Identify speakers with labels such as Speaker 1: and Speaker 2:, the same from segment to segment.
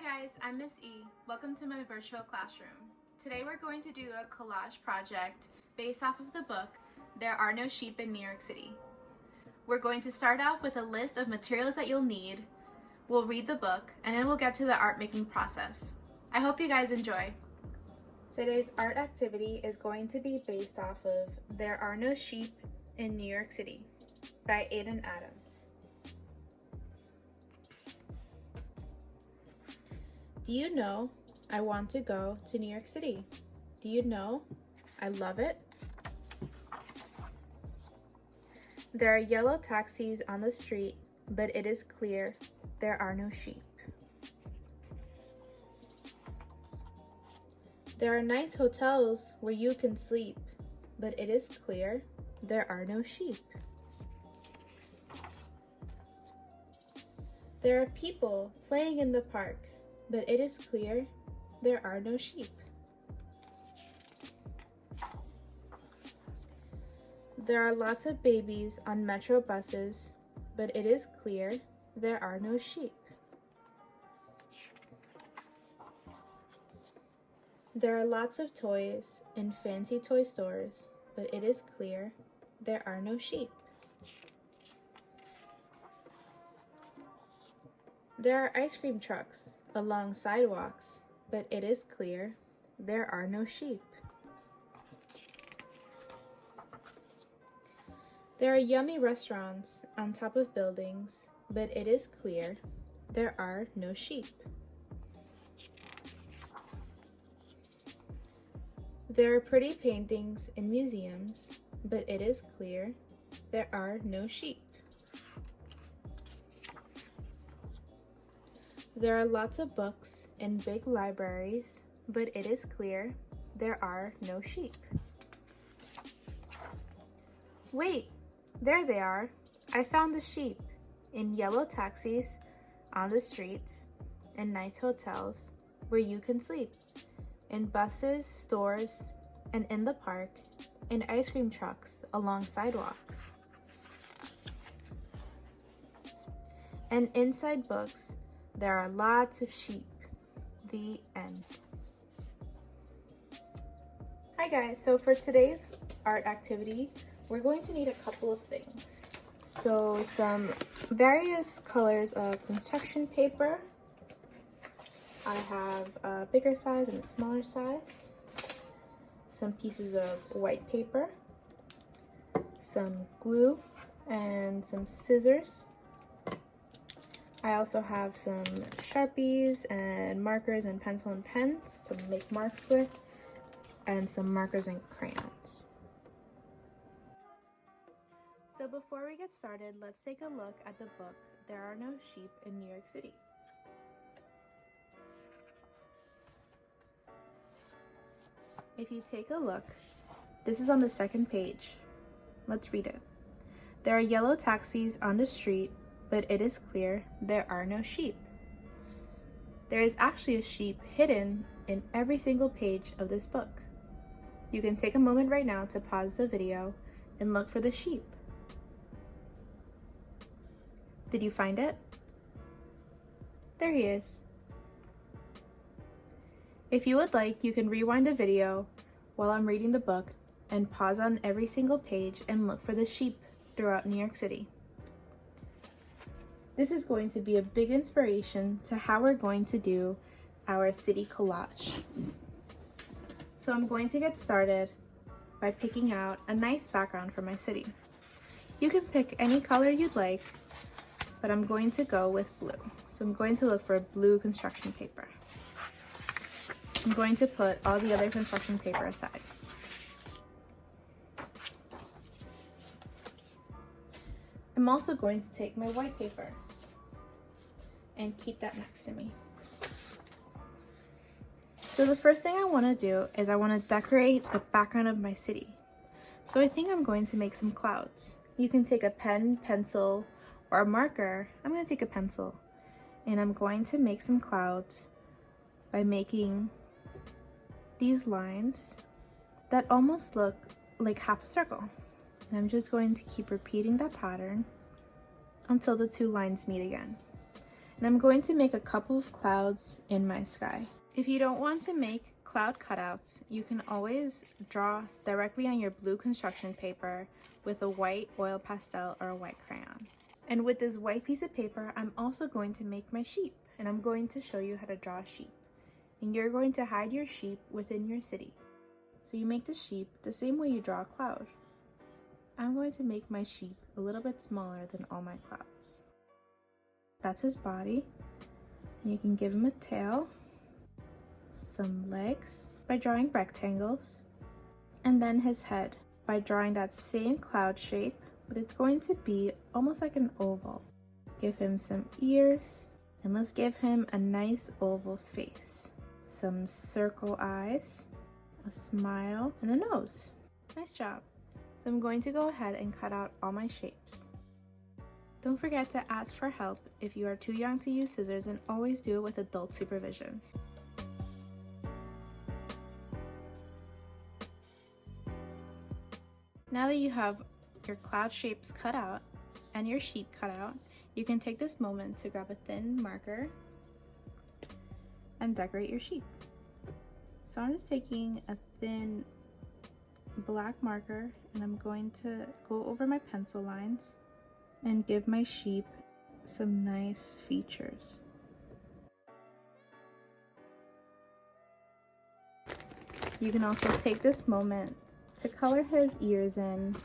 Speaker 1: Hi guys, I'm Miss E. Welcome to my virtual classroom. Today we're going to do a collage project based off of the book, There Are No Sheep in New York City. We're going to start off with a list of materials that you'll need. We'll read the book and then we'll get to the art making process. I hope you guys enjoy. Today's art activity is going to be based off of There Are No Sheep in New York City by Aiden Adams. Do you know I want to go to New York City? Do you know I love it? There are yellow taxis on the street, but it is clear there are no sheep. There are nice hotels where you can sleep, but it is clear there are no sheep. There are people playing in the park, but it is clear there are no sheep. There are lots of babies on metro buses, but it is clear there are no sheep. There are lots of toys in fancy toy stores, but it is clear there are no sheep. There are ice cream trucks along sidewalks, but it is clear there are no sheep. There are yummy restaurants on top of buildings, but it is clear there are no sheep. There are pretty paintings in museums, but it is clear there are no sheep. There are lots of books in big libraries, but it is clear there are no sheep. Wait, there they are. I found the sheep in yellow taxis, on the streets, in nice hotels where you can sleep, in buses, stores, and in the park, in ice cream trucks along sidewalks, and inside books. There are lots of sheep. The end. Hi guys, so for today's art activity, we're going to need a couple of things. So some various colors of construction paper. I have a bigger size and a smaller size. Some pieces of white paper, some glue, and some scissors. I also have some Sharpies and markers and pencil and pens to make marks with, and some markers and crayons. So before we get started, let's take a look at the book, There Are No Sheep in New York City. If you take a look, this is on the second page. Let's read it. There are yellow taxis on the street, but it is clear there are no sheep. There is actually a sheep hidden in every single page of this book. You can take a moment right now to pause the video and look for the sheep. Did you find it? There he is. If you would like, you can rewind the video while I'm reading the book and pause on every single page and look for the sheep throughout New York City. This is going to be a big inspiration to how we're going to do our city collage. So I'm going to get started by picking out a nice background for my city. You can pick any color you'd like, but I'm going to go with blue. So I'm going to look for blue construction paper. I'm going to put all the other construction paper aside. I'm also going to take my white paper and keep that next to me. So the first thing I want to do is I want to decorate the background of my city. So I think I'm going to make some clouds. You can take a pen, pencil, or a marker. I'm going to take a pencil and I'm going to make some clouds by making these lines that almost look like half a circle. And I'm just going to keep repeating that pattern until the two lines meet again. And I'm going to make a couple of clouds in my sky. If you don't want to make cloud cutouts, you can always draw directly on your blue construction paper with a white oil pastel or a white crayon. And with this white piece of paper, I'm also going to make my sheep, and I'm going to show you how to draw a sheep. And you're going to hide your sheep within your city. So you make the sheep the same way you draw a cloud. I'm going to make my sheep a little bit smaller than all my clouds. That's his body, and you can give him a tail, some legs by drawing rectangles, and then his head by drawing that same cloud shape, but it's going to be almost like an oval. Give him some ears, and let's give him a nice oval face. Some circle eyes, a smile, and a nose. Nice job. So I'm going to go ahead and cut out all my shapes. Don't forget to ask for help if you are too young to use scissors, and always do it with adult supervision. Now that you have your cloud shapes cut out and your sheep cut out, you can take this moment to grab a thin marker and decorate your sheep. So I'm just taking a thin black marker, and I'm going to go over my pencil lines and give my sheep some nice features. You can also take this moment to color his ears in,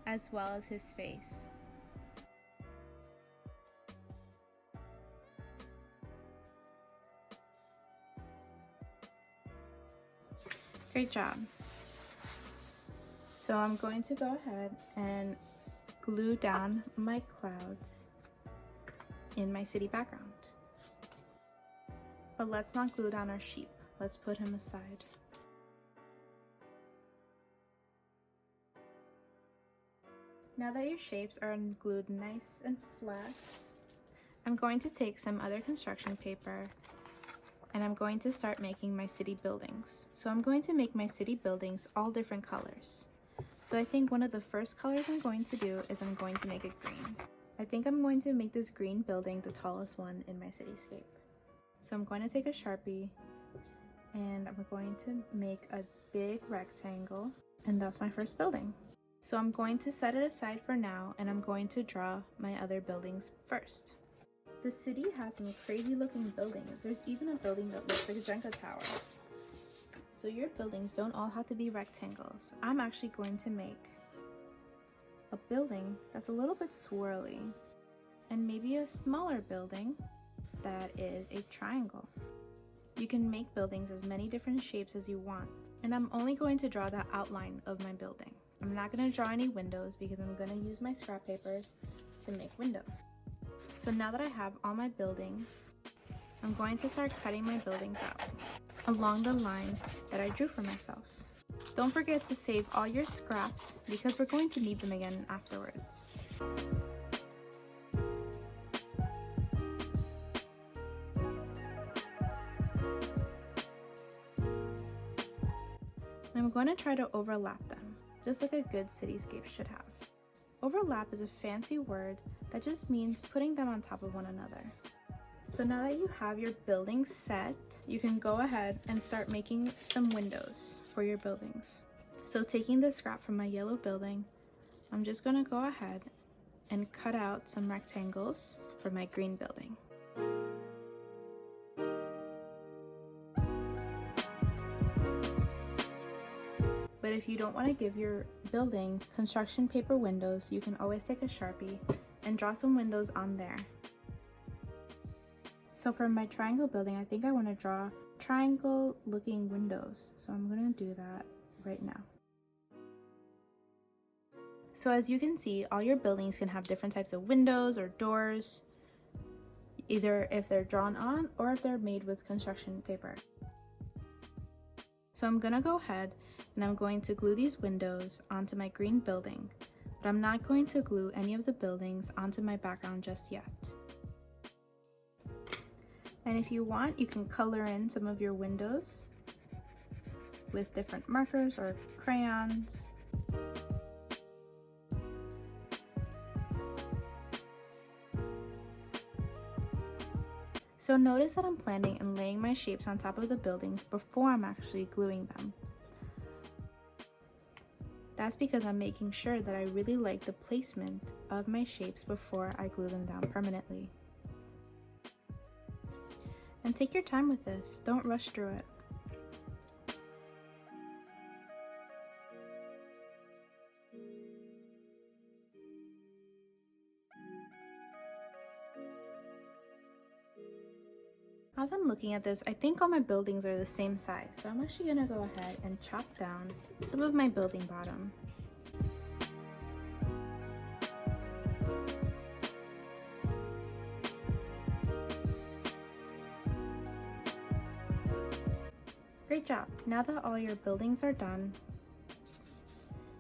Speaker 1: as well as his face. Great job. So I'm going to go ahead and glue down my clouds in my city background. But let's not glue down our sheep. Let's put him aside. Now that your shapes are glued nice and flat, I'm going to take some other construction paper and I'm going to start making my city buildings. So I'm going to make my city buildings all different colors. So I think one of the first colors I'm going to do is I'm going to make it green. I think I'm going to make this green building the tallest one in my cityscape. So I'm going to take a Sharpie and I'm going to make a big rectangle, and that's my first building. So I'm going to set it aside for now, and I'm going to draw my other buildings first. The city has some crazy looking buildings. There's even a building that looks like a Jenga tower. So your buildings don't all have to be rectangles. I'm actually going to make a building that's a little bit swirly, and maybe a smaller building that is a triangle. You can make buildings as many different shapes as you want, and I'm only going to draw the outline of my building. I'm not going to draw any windows because I'm going to use my scrap papers to make windows. So now that I have all my buildings, I'm going to start cutting my buildings out along the line that I drew for myself. Don't forget to save all your scraps because we're going to need them again afterwards. I'm going to try to overlap them, just like a good cityscape should have. Overlap is a fancy word that just means putting them on top of one another. So now that you have your buildings set, you can go ahead and start making some windows for your buildings. So taking the scrap from my yellow building, I'm just going to go ahead and cut out some rectangles for my green building. But if you don't want to give your building construction paper windows, you can always take a Sharpie and draw some windows on there. So for my triangle building, I think I want to draw triangle looking windows. So I'm going to do that right now. So as you can see, all your buildings can have different types of windows or doors, either if they're drawn on or if they're made with construction paper. So I'm going to go ahead and I'm going to glue these windows onto my green building, but I'm not going to glue any of the buildings onto my background just yet. And if you want, you can color in some of your windows with different markers or crayons. So notice that I'm planning and laying my shapes on top of the buildings before I'm actually gluing them. That's because I'm making sure that I really like the placement of my shapes before I glue them down permanently. And take your time with this, don't rush through it. As I'm looking at this, I think all my buildings are the same size, so I'm actually gonna go ahead and chop down some of my building bottom. Great job! Now that all your buildings are done,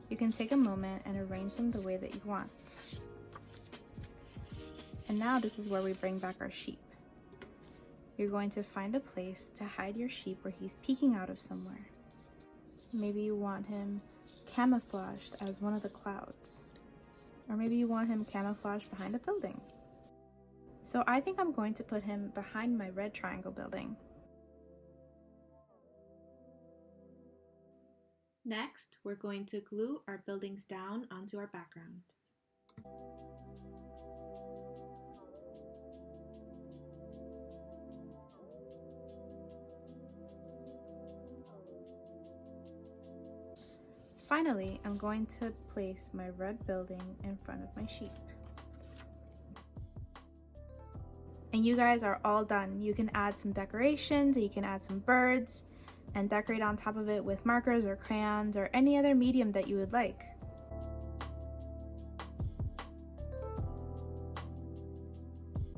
Speaker 1: you can take a moment and arrange them the way that you want. And now this is where we bring back our sheep. You're going to find a place to hide your sheep where he's peeking out of somewhere. Maybe you want him camouflaged as one of the clouds. Or maybe you want him camouflaged behind a building. So I think I'm going to put him behind my red triangle building. Next, we're going to glue our buildings down onto our background. Finally, I'm going to place my red building in front of my sheep. And you guys are all done. You can add some decorations, you can add some birds, and decorate on top of it with markers or crayons or any other medium that you would like.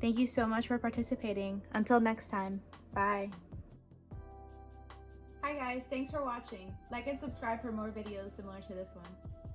Speaker 1: Thank you so much for participating. Until next time, bye. Hi guys, thanks for watching. Like and subscribe for more videos similar to this one.